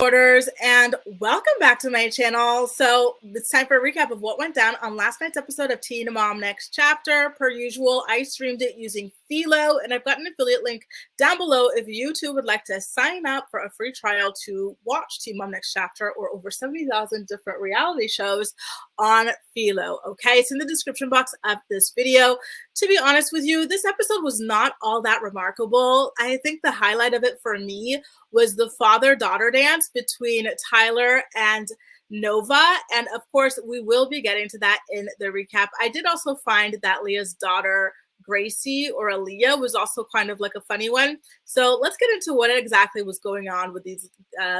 supporters, and welcome back to my channel. So it's time for a recap of what went down on last night's episode of Teen Mom Next Chapter. Per usual, I streamed it using Philo, and I've got an affiliate link down below if you too would like to sign up for a free trial to watch Teen Mom Next Chapter or over 70,000 different reality shows on Philo. Okay, it's in the description box of this video. To be honest with you, this episode was not all that remarkable. I think the highlight of it for me was the father-daughter dance between Tyler and Nova. And of course, we will be getting to that in the recap. I did also find that Leah's daughter, Gracie, or Aaliyah, was also kind of like a funny one. So let's get into what exactly was going on with these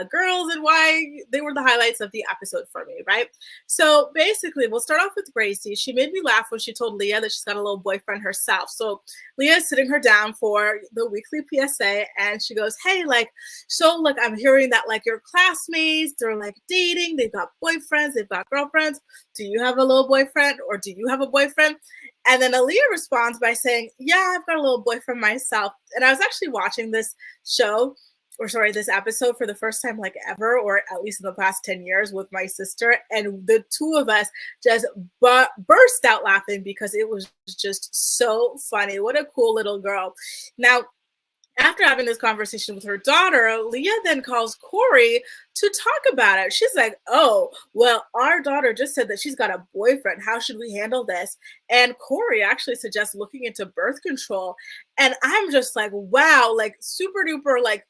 girls and why they were the highlights of the episode for me, right? So basically, we'll start off with Gracie. She made me laugh when she told Leah that she's got a little boyfriend herself. So Leah is sitting her down for the weekly PSA, and she goes, hey, I'm hearing that like your classmates, they're like dating, they've got boyfriends, they've got girlfriends. Do you have a little boyfriend, or do you have a boyfriend? And then Aaliyah responds by saying, yeah, I've got a little boyfriend myself. And I was actually watching this episode for the first time like ever, or at least in the past 10 years with my sister. And the two of us just burst out laughing because it was just so funny. What a cool little girl. Now, after having this conversation with her daughter, Leah then calls Corey to talk about it. She's like, oh, well, our daughter just said that she's got a boyfriend. How should we handle this? And Corey actually suggests looking into birth control. And I'm just like, wow, like super duper, like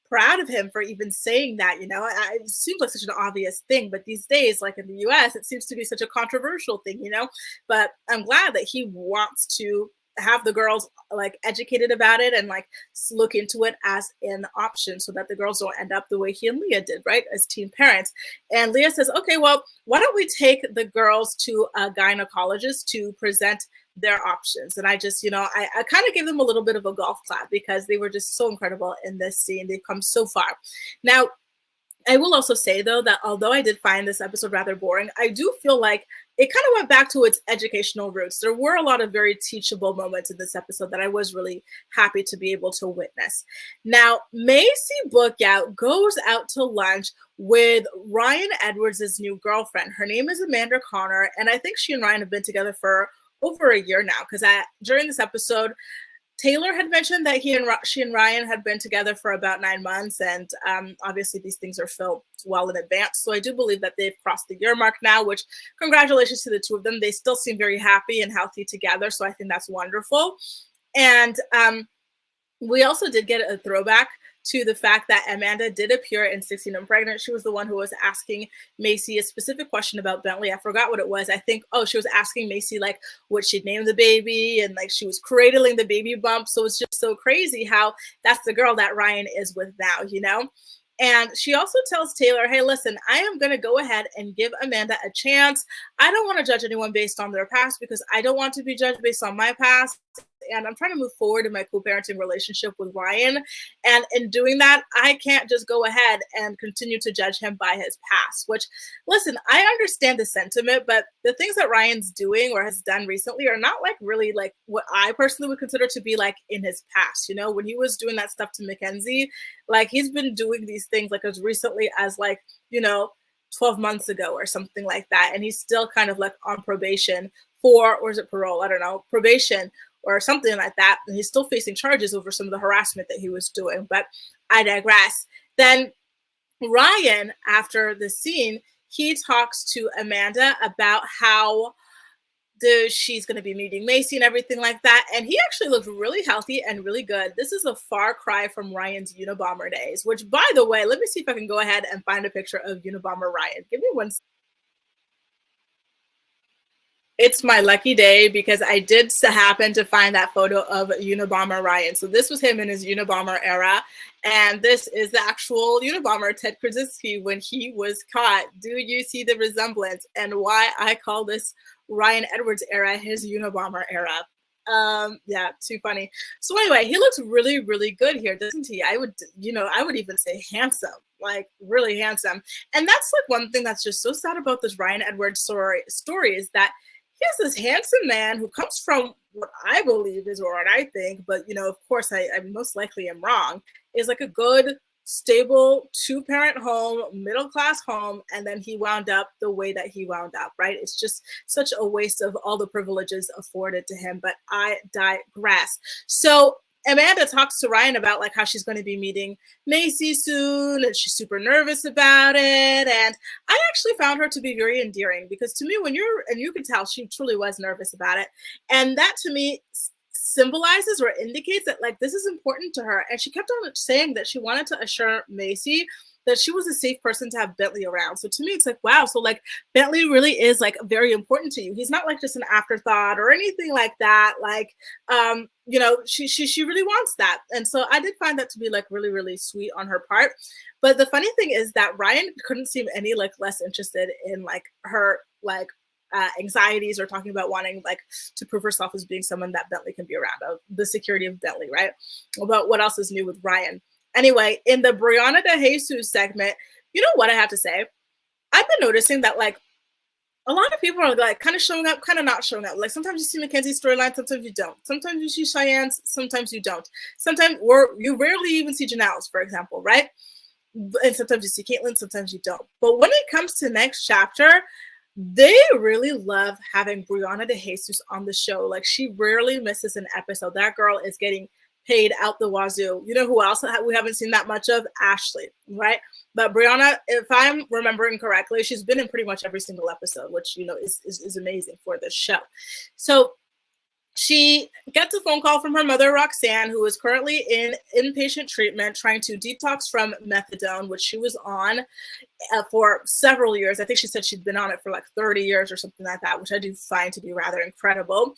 proud of him for even saying that, you know. It seems like such an obvious thing, but these days, like in the US, it seems to be such a controversial thing, you know. But I'm glad that he wants to have the girls like educated about it and like look into it as an option so that the girls don't end up the way he and Leah did, right, as teen parents. And Leah says, okay, well, why don't we take the girls to a gynecologist to present their options? And I just, you know, I kind of gave them a little bit of a golf clap because they were just so incredible in this scene. They've come so far. Now, I will also say, though, that although I did find this episode rather boring, I do feel like it kind of went back to its educational roots. There were a lot of very teachable moments in this episode that I was really happy to be able to witness. Now, Macy Bookout goes out to lunch with Ryan Edwards' new girlfriend. Her name is Amanda Connor, and I think she and Ryan have been together for over a year now, because during this episode, Taylor had mentioned that she and Ryan had been together for about 9 months, and obviously these things are filmed well in advance. So I do believe that they've crossed the year mark now, which congratulations to the two of them. They still seem very happy and healthy together, so I think that's wonderful. And we also did get a throwback to the fact that Amanda did appear in 16 and Pregnant. She was the one who was asking Macy a specific question about Bentley. I forgot what it was. I think, she was asking Macy like what she'd name the baby, and like she was cradling the baby bump. So it's just so crazy how that's the girl that Ryan is with now, you know? And she also tells Taylor, hey, listen, I am going to go ahead and give Amanda a chance. I don't want to judge anyone based on their past because I don't want to be judged based on my past. And I'm trying to move forward in my co-parenting relationship with Ryan. And in doing that, I can't just go ahead and continue to judge him by his past, which, listen, I understand the sentiment, but the things that Ryan's doing or has done recently are not like really like what I personally would consider to be like in his past. You know, when he was doing that stuff to McKenzie, like he's been doing these things like as recently as like, you know, 12 months ago or something like that. And he's still kind of like on probation or is it parole? I don't know, probation or something like that. And he's still facing charges over some of the harassment that he was doing, but I digress. Then Ryan, after the scene, he talks to Amanda about how she's going to be meeting Macy and everything like that. And he actually looked really healthy and really good. This is a far cry from Ryan's Unabomber days, which, by the way, let me see if I can go ahead and find a picture of Unabomber Ryan. Give me one second. It's my lucky day because I did happen to find that photo of Unabomber Ryan. So this was him in his Unabomber era. And this is the actual Unabomber, Ted Krasinski, when he was caught. Do you see the resemblance? And why I call this Ryan Edwards era his Unabomber era. Yeah, too funny. So anyway, he looks really, really good here, doesn't he? I would even say handsome, like really handsome. And that's like one thing that's just so sad about this Ryan Edwards story is that here's this handsome man who comes from what I believe is, or what I think, but, you know, of course I most likely am wrong, is like a good, stable 2-parent home, middle-class home, and then he wound up the way that he wound up, right? It's just such a waste of all the privileges afforded to him, but I digress. So Amanda talks to Ryan about like how she's going to be meeting Macy soon, and she's super nervous about it. And I actually found her to be very endearing, because to me, when you could tell she truly was nervous about it. And that to me symbolizes or indicates that like this is important to her. And she kept on saying that she wanted to assure Macy that she was a safe person to have Bentley around. So to me, it's like, wow. So like Bentley really is like very important to you. He's not like just an afterthought or anything like that. Like, you know, she really wants that. And so I did find that to be like really, really sweet on her part. But the funny thing is that Ryan couldn't seem any like less interested in like her like anxieties or talking about wanting like to prove herself as being someone that Bentley can be around, the security of Bentley, right? About what else is new with Ryan. Anyway, in the Briana de Jesus segment, you know what I have to say? I've been noticing that like a lot of people are like kind of showing up, kind of not showing up. Like sometimes you see McKenzie's storyline, sometimes you don't. Sometimes you see Cheyenne's, sometimes you don't. Sometimes you rarely even see Janelle's, for example, right? And sometimes you see Caitlyn, sometimes you don't. But when it comes to next chapter, they really love having Briana de Jesus on the show. Like she rarely misses an episode. That girl is getting paid out the wazoo. You know who else we haven't seen that much of? Ashley, right? But Briana, if I'm remembering correctly, she's been in pretty much every single episode, which, you know, is amazing for this show. So she gets a phone call from her mother, Roxanne, who is currently in inpatient treatment, trying to detox from methadone, which she was on for several years. I think she said she'd been on it for like 30 years or something like that, which I do find to be rather incredible.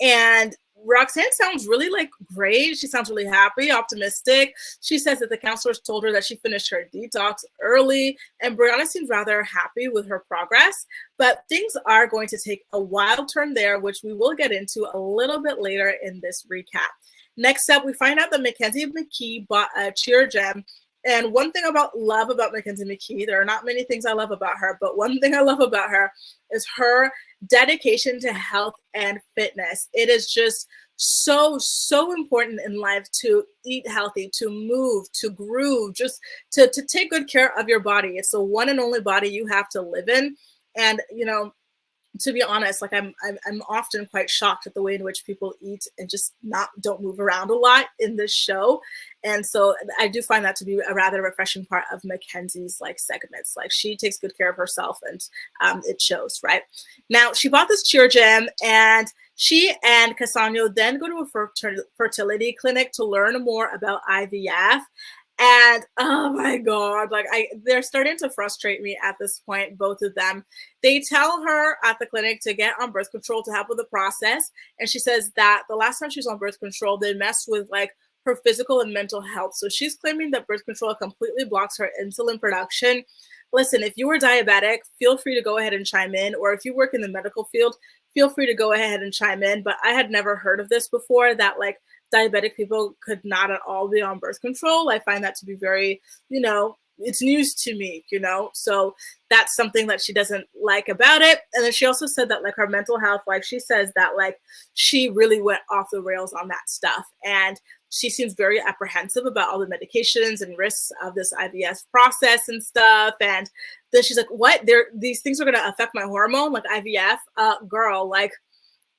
And Roxanne sounds really like great. She sounds really happy, optimistic. She says that the counselors told her that she finished her detox early, and Briana seems rather happy with her progress, but things are going to take a wild turn there, which we will get into a little bit later in this recap. Next up, we find out that McKenzie McKee bought a cheer gem. And one thing love about McKenzie McKee, there are not many things I love about her, but one thing I love about her is her dedication to health and fitness. It is just so important in life to eat healthy, to move, to groove, just to take good care of your body. It's the one and only body you have to live in. And, you know, to be honest, like I'm often quite shocked at the way in which people eat and just don't move around a lot in this show. And so I do find that to be a rather refreshing part of Mackenzie's like segments. Like she takes good care of herself, and it shows, right? Now she bought this cheer gem, and she and Cassandra then go to a fertility clinic to learn more about IVF. And oh my God, like they're starting to frustrate me at this point, both of them. They tell her at the clinic to get on birth control to help with the process. And she says that the last time she was on birth control, they messed with like her physical and mental health. So she's claiming that birth control completely blocks her insulin production. Listen, if you were diabetic, feel free to go ahead and chime in. Or if you work in the medical field, feel free to go ahead and chime in. But I had never heard of this before, that like diabetic people could not at all be on birth control. I find that to be very, you know, it's news to me, you know, so that's something that she doesn't like about it. And then she also said that like her mental health, like she says that like she really went off the rails on that stuff. And she seems very apprehensive about all the medications and risks of this IVF process and stuff. And then she's like, what? These things are going to affect my hormone, like IVF? Girl, like,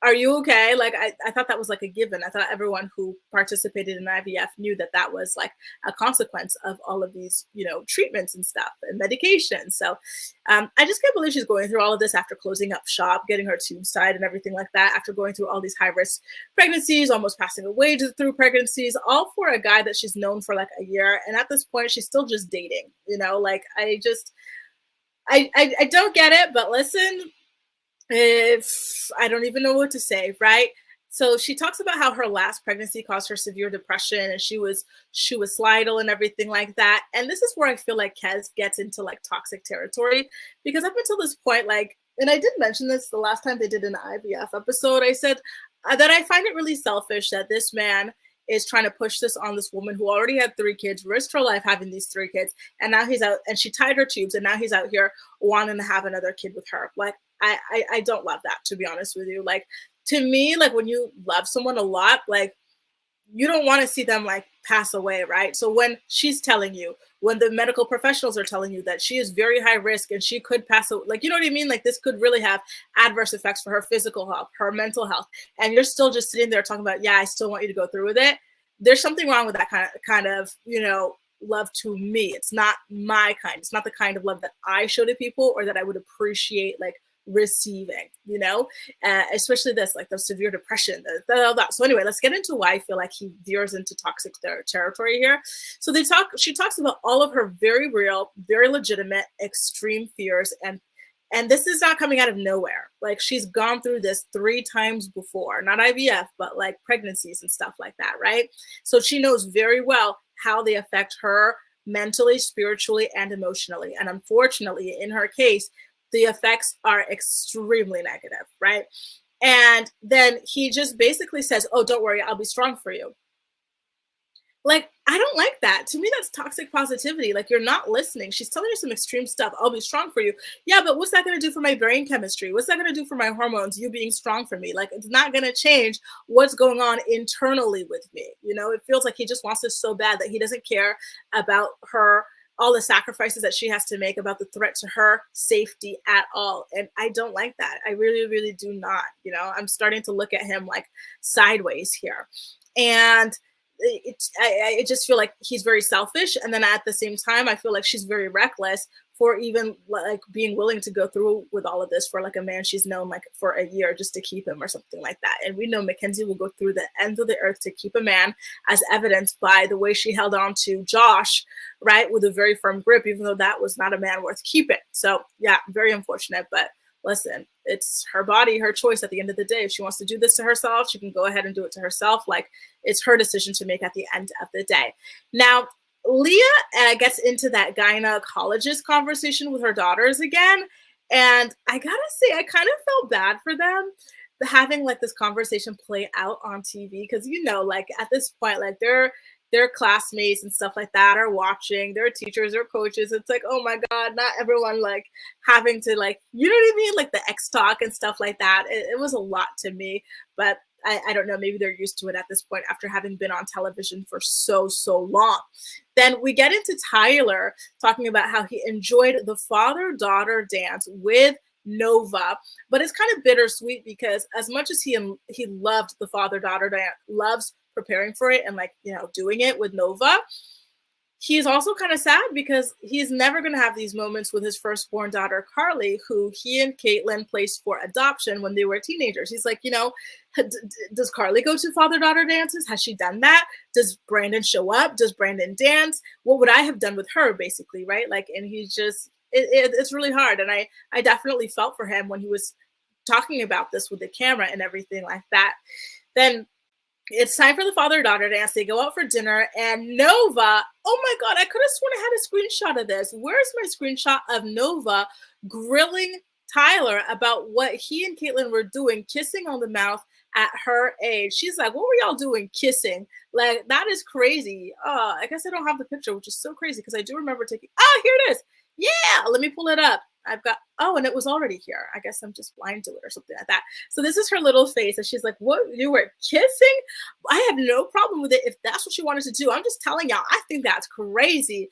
are you okay? Like, I thought that was like a given. I thought everyone who participated in IVF knew that that was like a consequence of all of these, you know, treatments and stuff and medications. So I just can't believe she's going through all of this after closing up shop, getting her tubes tied and everything like that, after going through all these high risk pregnancies, almost passing away through pregnancies, all for a guy that she's known for like a year. And at this point, she's still just dating, you know, like I don't get it, but listen, if I don't even know what to say, right? So she talks about how her last pregnancy caused her severe depression, and she was suicidal and everything like that. And this is where I feel like Kez gets into like toxic territory, because up until this point, like, and I did mention this the last time they did an IVF episode, I said that I find it really selfish that this man is trying to push this on this woman who already had 3 kids, risked her life having these 3 kids, and now he's out, and she tied her tubes, and now he's out here wanting to have another kid with her. Like, I don't love that, to be honest with you. Like, to me, like when you love someone a lot, like you don't want to see them like pass away, right? So when she's telling you, when the medical professionals are telling you that she is very high risk and she could pass away, like, you know what I mean? Like this could really have adverse effects for her physical health, her mental health. And you're still just sitting there talking about, yeah, I still want you to go through with it. There's something wrong with that kind of, you know, love to me. It's not my kind. It's not the kind of love that I show to people or that I would appreciate like receiving, you know, especially this, like the severe depression, that. So anyway, let's get into why I feel like he veers into toxic territory here. So she talks about all of her very real, very legitimate, extreme fears, and this is not coming out of nowhere. Like she's gone through this 3 times before, not IVF, but like pregnancies and stuff like that, right? So she knows very well how they affect her mentally, spiritually, and emotionally. And unfortunately, in her case, the effects are extremely negative, right? And then he just basically says, oh, don't worry, I'll be strong for you. Like, I don't like that. To me, that's toxic positivity. Like, you're not listening. She's telling you some extreme stuff. I'll be strong for you. Yeah, but what's that going to do for my brain chemistry? What's that going to do for my hormones? You being strong for me. Like, it's not going to change what's going on internally with me. You know, it feels like he just wants this so bad that he doesn't care about her, all the sacrifices that she has to make, about the threat to her safety at all. And I don't like that. I really, really do not. You know, I'm starting to look at him like sideways here. And I just feel like he's very selfish. And then at the same time, I feel like she's very reckless for even like being willing to go through with all of this for like a man she's known like for a year just to keep him or something like that. And we know McKenzie will go through the ends of the earth to keep a man, as evidenced by the way she held on to Josh, right, with a very firm grip, even though that was not a man worth keeping. So yeah, very unfortunate. But listen, it's her body, her choice at the end of the day. If she wants to do this to herself, she can go ahead and do it to herself. Like, it's her decision to make at the end of the day. Now, Leah gets into that gynecologist conversation with her daughters again. And I gotta say, I kind of felt bad for them having like this conversation play out on TV. Because, you know, like at this point, like their classmates and stuff like that are watching, their teachers or coaches. It's like, oh my God, not everyone like having to like, you know what I mean? Like the X talk and stuff like that. It was a lot to me, but I don't know, maybe they're used to it at this point after having been on television for so long. Then we get into Tyler talking about how he enjoyed the father-daughter dance with Nova, but it's kind of bittersweet because as much as he loved the father-daughter dance, loves preparing for it and like, you know, doing it with Nova, he's also kind of sad because he's never going to have these moments with his firstborn daughter, Carly, who he and Caitlin placed for adoption when they were teenagers. He's like, you know, does Carly go to father-daughter dances? Has she done that? Does Brandon show up? Does Brandon dance? What would I have done with her, basically, right? Like, and he's just, it's really hard. And I definitely felt for him when he was talking about this with the camera and everything like that. Then it's time for the father-daughter dance. They go out for dinner, and Nova, oh my God, I could have sworn I had a screenshot of this. Where's my screenshot of Nova grilling Tyler about what he and Caitlin were doing, kissing on the mouth at her age? She's like, what were y'all doing kissing? Like, that is crazy. I guess I don't have the picture, which is so crazy because I do remember taking, here it is. Yeah, let me pull it up. I've got, and it was already here. I guess I'm just blind to it or something like that. So this is her little face. And she's like, what, you were kissing? I have no problem with it if that's what she wanted to do. I'm just telling y'all, I think that's crazy.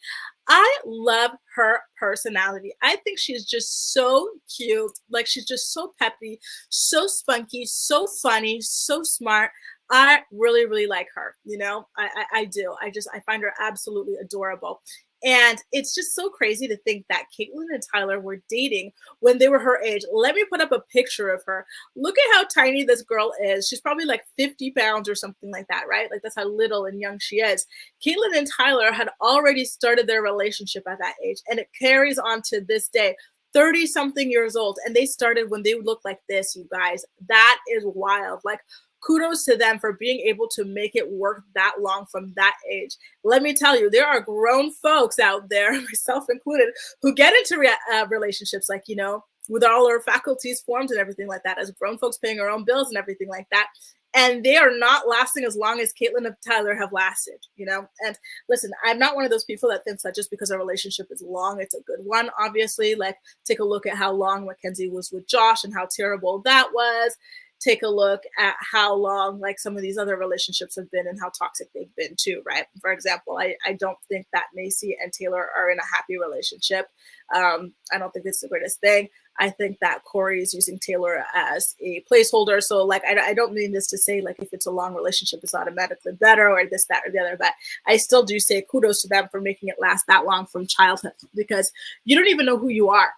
I love her personality. I think she's just so cute. Like, she's just so peppy, so spunky, so funny, so smart. I really, really like her. You know, I do. I find her absolutely adorable. And it's just so crazy to think that Caitlin and Tyler were dating when they were her age. Let me put up a picture of her. Look at how tiny this girl is. She's probably like 50 pounds or something like that, right? Like, that's how little and young she is. Caitlin and Tyler had already started their relationship at that age, and it carries on to this day. 30-something years old, and they started when they looked like this, you guys. That is wild. Like, kudos to them for being able to make it work that long from that age. Let me tell you, there are grown folks out there, myself included, who get into relationships, like, you know, with all our faculties formed and everything like that, as grown folks paying our own bills and everything like that. And they are not lasting as long as Caitlin and Tyler have lasted, you know? And listen, I'm not one of those people that thinks that just because a relationship is long, it's a good one, obviously. Like, take a look at how long McKenzie was with Josh and how terrible that was. take a look at how long like some of these other relationships have been and how toxic they've been too, right? For example, I don't think that Macy and Taylor are in a happy relationship. I don't think it's the greatest thing. I think that Corey is using Taylor as a placeholder. So like, I don't mean this to say like if it's a long relationship, it's automatically better or this, that, or the other, but I still do say kudos to them for making it last that long from childhood, because you don't even know who you are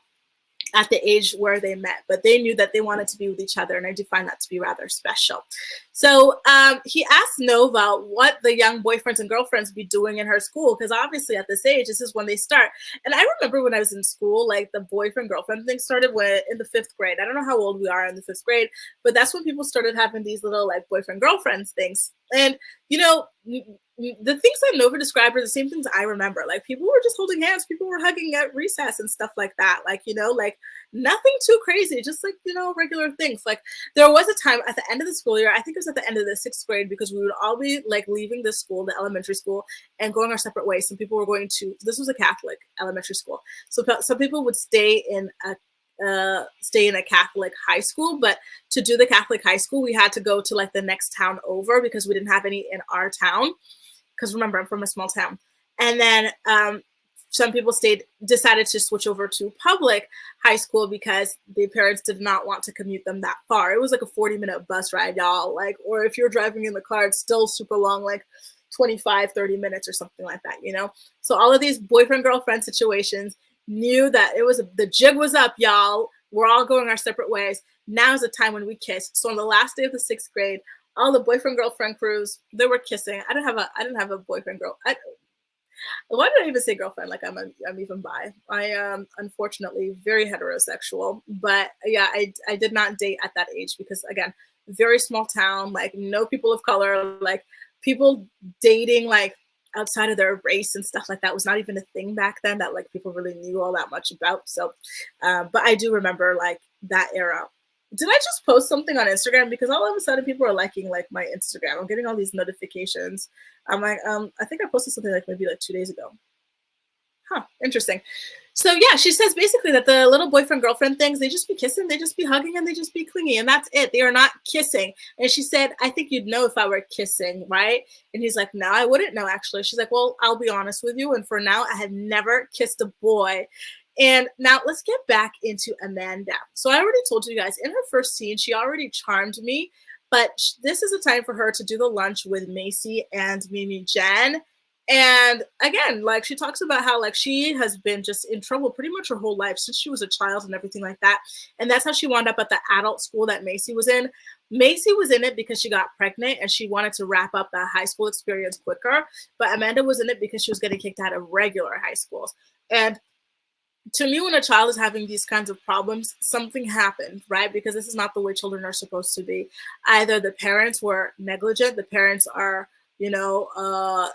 at the age where they met, but they knew that they wanted to be with each other. And I do find that to be rather special. So he asked Nova what the young boyfriends and girlfriends be doing in her school, because obviously at this age, this is when they start. And I remember when I was in school, like the boyfriend girlfriend thing started when in the 5th grade. I don't know how old we are in the 5th grade, but that's when people started having these little like boyfriend girlfriends things. And you know, the things that Nova described are the same things I remember. Like people were just holding hands, people were hugging at recess and stuff like that. Like, you know, like nothing too crazy, just like, you know, regular things. Like there was a time at the end of the school year, I think it was at the end of the 6th grade, because we would all be like leaving the school, the elementary school, and going our separate ways. Some people were going to, this was a Catholic elementary school. So some people would stay in a Catholic high school, but to do the Catholic high school, we had to go to like the next town over because we didn't have any in our town. Because remember, I'm from a small town. And then some people decided to switch over to public high school because the parents did not want to commute them that far. It was like a 40-minute bus ride, y'all. Like, or if you're driving in the car, it's still super long, like 25, 30 minutes or something like that, you know? So all of these boyfriend, girlfriend situations knew that the jig was up, y'all. We're all going our separate ways. Now's the time when we kiss. So on the last day of the 6th grade, all the boyfriend girlfriend crews, they were kissing. I didn't have a boyfriend girl. Why did I even say girlfriend? Like I'm even bi. I am unfortunately very heterosexual, but yeah, I did not date at that age because again, very small town, like no people of color, like people dating like outside of their race and stuff like that was not even a thing back then that like people really knew all that much about. So, but I do remember like that era. Did I just post something on Instagram? Because all of a sudden people are liking like my Instagram. I'm getting all these notifications. I'm like, I think I posted something like maybe like 2 days ago. Huh, interesting. So yeah, she says basically that the little boyfriend girlfriend things, they just be kissing, they just be hugging, and they just be clingy, and that's it. They are not kissing. And she said, I think you'd know if I were kissing, right? And he's like, no, I wouldn't know actually. She's like, well, I'll be honest with you. And for now, I have never kissed a boy. And now let's get back into Amanda. So I already told you guys in her first scene, she already charmed me, but this is a time for her to do the lunch with Macy and Mimi Jen. And again, like she talks about how like she has been just in trouble pretty much her whole life since she was a child and everything like that. And that's how she wound up at the adult school that Macy was in. Macy was in it because she got pregnant and she wanted to wrap up that high school experience quicker. But Amanda was in it because she was getting kicked out of regular high schools. And to me, when a child is having these kinds of problems, something happened, right? Because this is not the way children are supposed to be. Either the parents were negligent, the parents are, you know,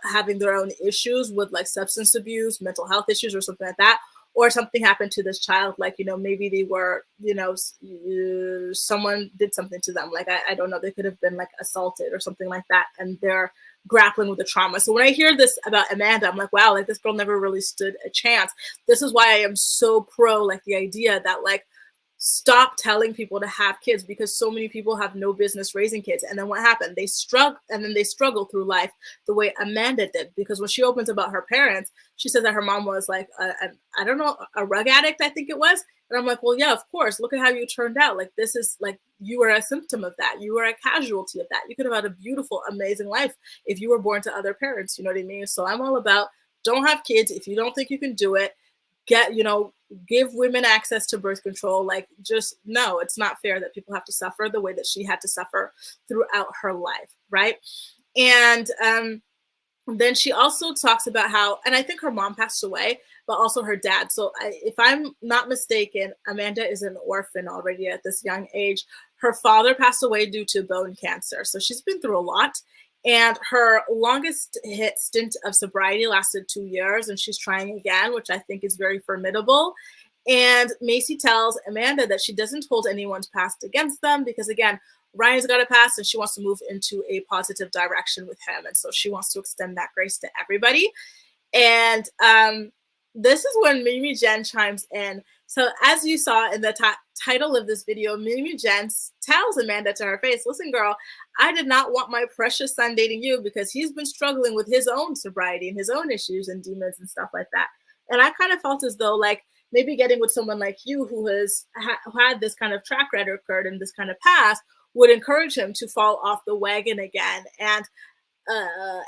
having their own issues with like substance abuse, mental health issues or something like that, or something happened to this child, like, you know, maybe they were, you know, someone did something to them. Like, I don't know, they could have been like assaulted or something like that. And they're grappling with the trauma. So when I hear this about Amanda, I'm like, wow, like this girl never really stood a chance. This is why I am so pro like the idea that like stop telling people to have kids, because so many people have no business raising kids. And then what happened? They struggle through life the way Amanda did, because when she opens about her parents, she says that her mom was like, I don't know, a rug addict, I think it was. And I'm like, well, yeah, of course. Look at how you turned out. Like, this is like, you were a symptom of that. You were a casualty of that. You could have had a beautiful, amazing life if you were born to other parents. You know what I mean? So I'm all about, don't have kids if you don't think you can do it. Give women access to birth control. Like, just no, it's not fair that people have to suffer the way that she had to suffer throughout her life, right? And then she also talks about how, and I think her mom passed away, but also her dad. So if I'm not mistaken, Amanda is an orphan already at this young age. Her father passed away due to bone cancer. So she's been through a lot. And her longest stint of sobriety lasted 2 years, and she's trying again, which I think is very formidable. And Macy tells Amanda that she doesn't hold anyone's past against them because, again, Ryan's got a past and she wants to move into a positive direction with him. And so she wants to extend that grace to everybody. And This is when Mimi Jen chimes in. So as you saw in the title of this video, Mimi Jen tells Amanda to her face, listen, girl, I did not want my precious son dating you because he's been struggling with his own sobriety and his own issues and demons and stuff like that. And I kind of felt as though like maybe getting with someone like you who has had this kind of track record and this kind of past would encourage him to fall off the wagon again. And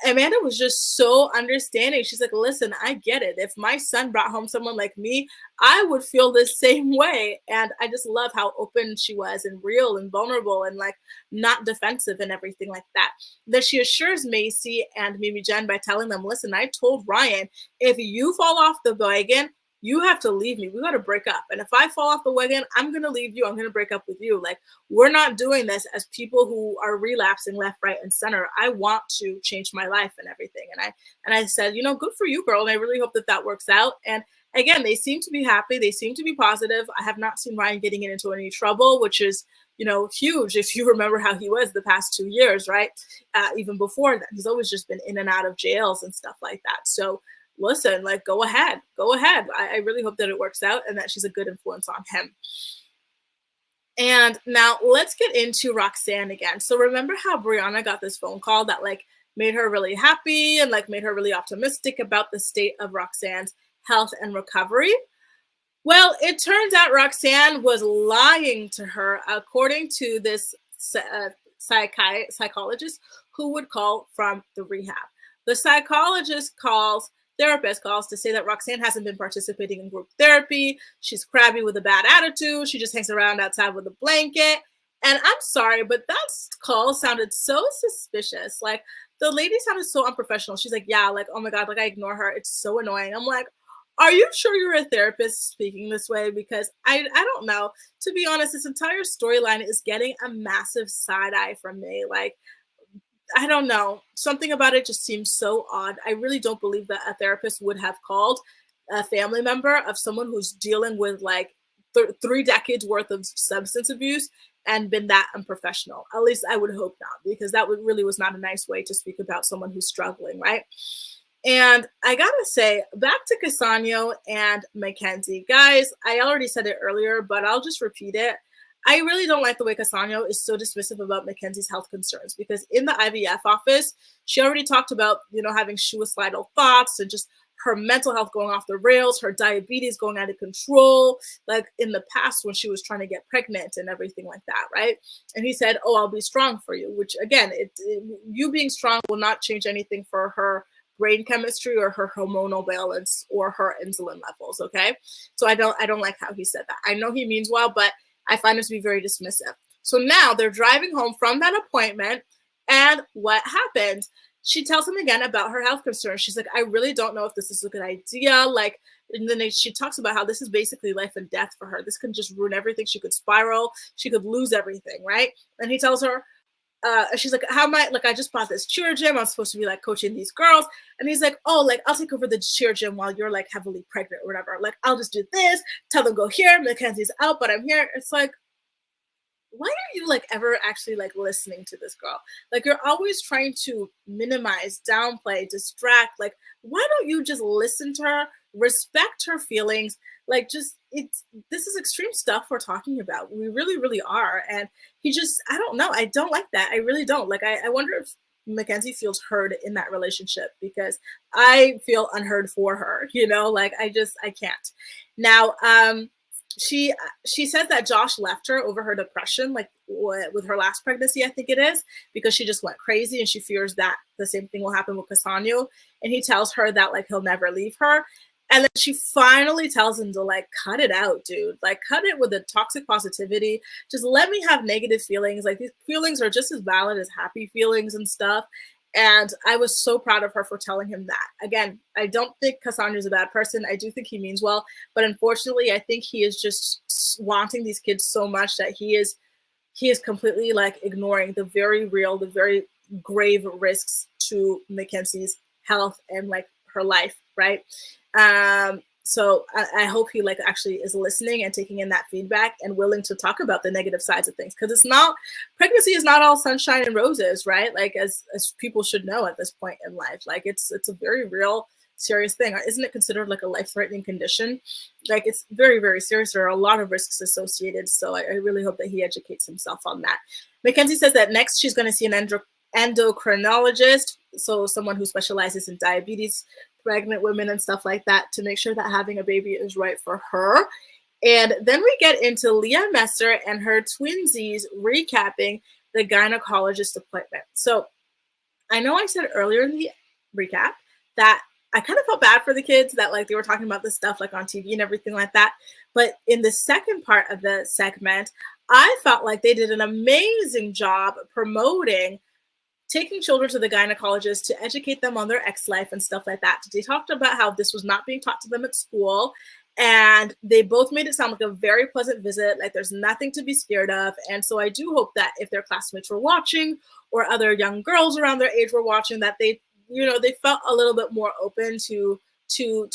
Amanda was just so understanding. She's like, listen, I get it. If my son brought home someone like me, I would feel the same way. And I just love how open she was and real and vulnerable and like not defensive and everything like that. Then she assures Macy and Mimi Jen by telling them, listen, I told Ryan, if you fall off the wagon, you have to leave me. We got to break up. And if I fall off the wagon, I'm going to leave you. I'm going to break up with you. Like, we're not doing this as people who are relapsing left, right, and center. I want to change my life and everything. And I said, you know, good for you, girl. And I really hope that that works out. And again, they seem to be happy. They seem to be positive. I have not seen Ryan getting into any trouble, which is, you know, huge. If you remember how he was the past 2 years, right? Even before that, he's always just been in and out of jails and stuff like that. So listen, like, go ahead. I really hope that it works out and that she's a good influence on him. And now let's get into Roxanne again. So remember how Briana got this phone call that like made her really happy and like made her really optimistic about the state of Roxanne's health and recovery? Well, it turns out Roxanne was lying to her, according to this psychologist who would call from the rehab. The therapist calls to say that Roxanne hasn't been participating in group therapy. She's crabby with a bad attitude. She just hangs around outside with a blanket. And I'm sorry, but that call sounded so suspicious. Like, the lady sounded so unprofessional. She's like, yeah, like, oh my God, like, I ignore her. It's so annoying. I'm like, are you sure you're a therapist speaking this way? Because I don't know. To be honest, this entire storyline is getting a massive side eye from me. Like, I don't know. Something about it just seems so odd. I really don't believe that a therapist would have called a family member of someone who's dealing with like 3 decades worth of substance abuse and been that unprofessional. At least I would hope not, because that really was not a nice way to speak about someone who's struggling, right? And I gotta say, back to Cassano and McKenzie. Guys, I already said it earlier, but I'll just repeat it. I really don't like the way Cassano is so dismissive about McKenzie's health concerns, because in the IVF office, she already talked about, you know, having suicidal thoughts and just her mental health going off the rails, her diabetes going out of control, like in the past when she was trying to get pregnant and everything like that, right? And he said, oh, I'll be strong for you, which again, you being strong will not change anything for her brain chemistry or her hormonal balance or her insulin levels, okay? So I don't like how he said that. I know he means well, but I find it to be very dismissive. So now they're driving home from that appointment, and what happened? She tells him again about her health concerns. She's like, I really don't know if this is a good idea. Like, and then she talks about how this is basically life and death for her. This can just ruin everything. She could spiral. She could lose everything, right? And he tells her, she's like, how am I, like, I just bought this cheer gym. I'm supposed to be like coaching these girls. And he's like, oh, like, I'll take over the cheer gym while you're like heavily pregnant or whatever. Like, I'll just do this, tell them go here. McKenzie's out, but I'm here. It's like, why are you like ever actually like listening to this girl? Like, you're always trying to minimize, downplay, distract. Like, why don't you just listen to her, respect her feelings? Like, just, this is extreme stuff we're talking about. We really, really are. And he just, I don't know. I don't like that. I really don't. Like, I wonder if McKenzie feels heard in that relationship, because I feel unheard for her, you know, like I can't. Now, she says that Josh left her over her depression, like with her last pregnancy, I think it is, because she just went crazy and she fears that the same thing will happen with Cassano. And he tells her that like he'll never leave her. And then she finally tells him to like cut it out, dude. Like, cut it with the toxic positivity. Just let me have negative feelings. Like, these feelings are just as valid as happy feelings and stuff. And I was so proud of her for telling him that. Again, I don't think Cassandra a bad person. I do think he means well. But unfortunately, I think he is just wanting these kids so much that he is completely like ignoring the very real, the very grave risks to Mackenzie's health and like her life, right? So I hope he like actually is listening and taking in that feedback and willing to talk about the negative sides of things, because pregnancy is not all sunshine and roses, right? Like, as people should know at this point in life, like it's a very real serious thing. Isn't it considered like a life-threatening condition? Like, it's very, very serious. There are a lot of risks associated. So I really hope that he educates himself on that. McKenzie says that next she's going to see an endocrinologist, so someone who specializes in diabetes, pregnant women and stuff like that, to make sure that having a baby is right for her. And then we get into Leah Messer and her twinsies recapping the gynecologist appointment. So I know I said earlier in the recap that I kind of felt bad for the kids, that like they were talking about this stuff like on TV and everything like that. But in the second part of the segment, I felt like they did an amazing job promoting taking children to the gynecologist to educate them on their ex life and stuff like that. They talked about how this was not being taught to them at school, and they both made it sound like a very pleasant visit, like there's nothing to be scared of. And so I do hope that if their classmates were watching or other young girls around their age were watching, that they, you know, they felt a little bit more open to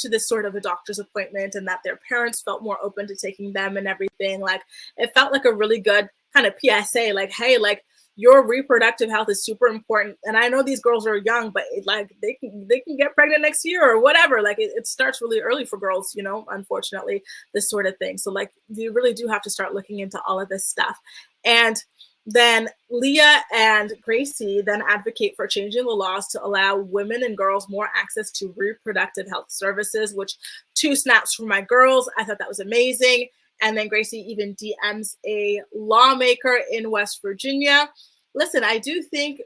this sort of a doctor's appointment, and that their parents felt more open to taking them and everything. Like, it felt like a really good kind of PSA, like, hey, like, your reproductive health is super important. And I know these girls are young, but like they can get pregnant next year or whatever. Like, it starts really early for girls, you know, unfortunately, this sort of thing. So like, you really do have to start looking into all of this stuff. And then Leah and Gracie then advocate for changing the laws to allow women and girls more access to reproductive health services, which 2 snaps for my girls. I thought that was amazing. And then Gracie even DMs a lawmaker in West Virginia. Listen, I do think,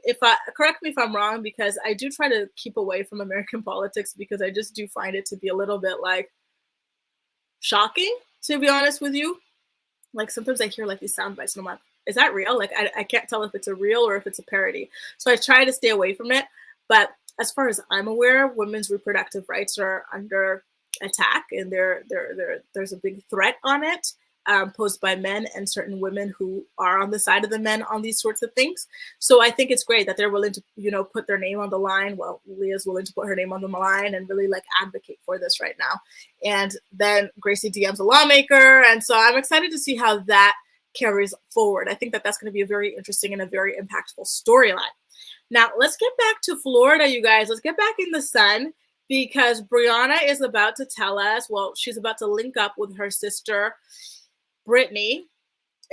correct me if I'm wrong, because I do try to keep away from American politics, because I just do find it to be a little bit like shocking, to be honest with you. Like, sometimes I hear like these sound bites and I'm like, is that real? Like, I can't tell if it's a real or if it's a parody. So I try to stay away from it. But as far as I'm aware, women's reproductive rights are under attack, and there's a big threat on it, posed by men and certain women who are on the side of the men on these sorts of things. So I think it's great that they're willing to, you know, put their name on the line. Well, Leah's willing to put her name on the line and really like advocate for this right now. And then Gracie DMs a lawmaker. And so I'm excited to see how that carries forward. I think that that's going to be a very interesting and a very impactful storyline. Now, let's get back to Florida, you guys. Let's get back in the sun, because Briana is about to tell us, well, she's about to link up with her sister, Brittany,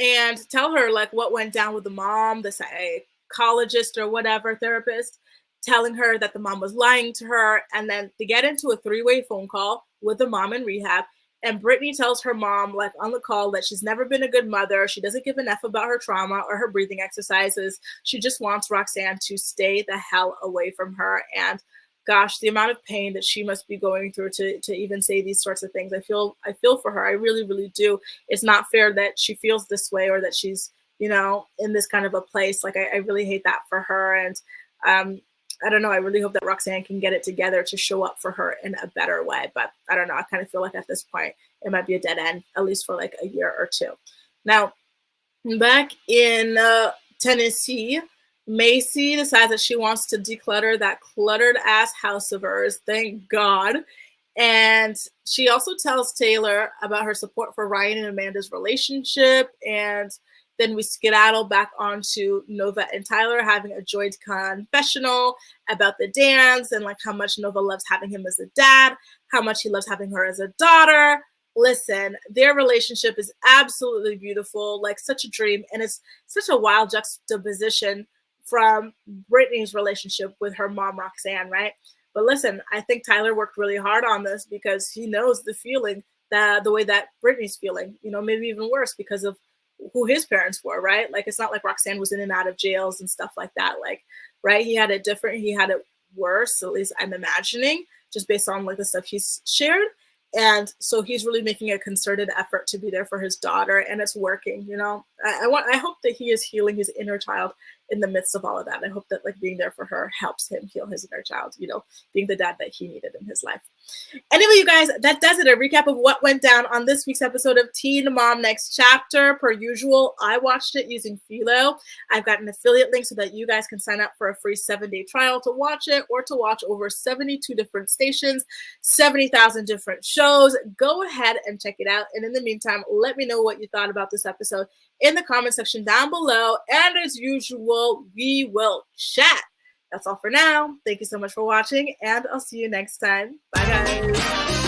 and tell her like what went down with the mom, the psychologist or whatever, therapist, telling her that the mom was lying to her. And then they get into a 3-way phone call with the mom in rehab. And Brittany tells her mom, like on the call, that she's never been a good mother. She doesn't give enough about her trauma or her breathing exercises. She just wants Roxanne to stay the hell away from her. And gosh, the amount of pain that she must be going through to even say these sorts of things. I feel for her. I really, really do. It's not fair that she feels this way, or that she's, you know, in this kind of a place. Like, I really hate that for her. And I don't know. I really hope that Roxanne can get it together to show up for her in a better way. But I don't know. I kind of feel like at this point, it might be a dead end, at least for like a year or two. Now, back in Tennessee, Macy decides that she wants to declutter that cluttered ass house of hers. Thank God. And she also tells Taylor about her support for Ryan and Amanda's relationship. And then we skedaddle back onto Nova and Tyler having a joint confessional about the dance, and like how much Nova loves having him as a dad, how much he loves having her as a daughter. Listen, their relationship is absolutely beautiful, like such a dream. And it's such a wild juxtaposition from Brittany's relationship with her mom, Roxanne, right? But listen, I think Tyler worked really hard on this, because he knows the feeling, the way that Brittany's feeling, you know, maybe even worse because of who his parents were, right? Like, it's not like Roxanne was in and out of jails and stuff like that. Like, right? He had it different. He had it worse, at least I'm imagining, just based on like the stuff he's shared. And so he's really making a concerted effort to be there for his daughter, and it's working, you know. I hope that he is healing his inner child in the midst of all of that. I hope that like being there for her helps him heal his inner child, you know, being the dad that he needed in his life. Anyway, you guys, that does it. A recap of what went down on this week's episode of Teen Mom Next Chapter. Per usual, I watched it using Philo. I've got an affiliate link so that you guys can sign up for a free 7-day trial to watch it, or to watch over 72 different stations, 70,000 different shows. Go ahead and check it out. And in the meantime, let me know what you thought about this episode in the comment section down below. And as usual, we will chat. That's all for now. Thank you so much for watching, and I'll see you next time. Bye, guys.